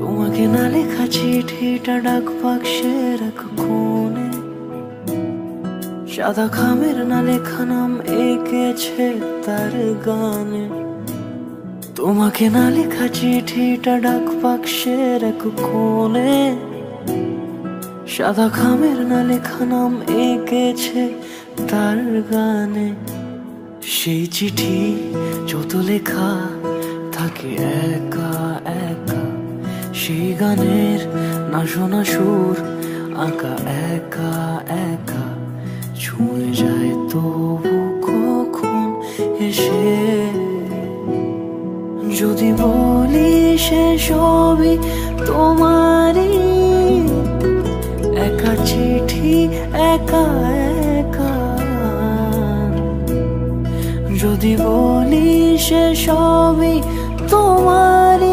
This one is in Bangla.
তোমাকে না লেখা চিঠিটা ডাক বাক্সের এক কোণে, সাদা খামের না লেখা নাম এঁকেছে তার গানে। তোমাকে না লেখা চিঠিটা ডাক বাক্সের এক কোণে, সাদা খামের না লেখা নাম এঁকেছে তার গানে। সেই চিঠি যত লেখা থাকে একা একা, সেই গানের না শোনা সুর আঁকা একা একা, ছুঁয়ে যায় তবু কখন এসে। যদি বলি সে সবই তোমারই, একা চিঠি একা একা। যদি বলি সে সবই তোমারই,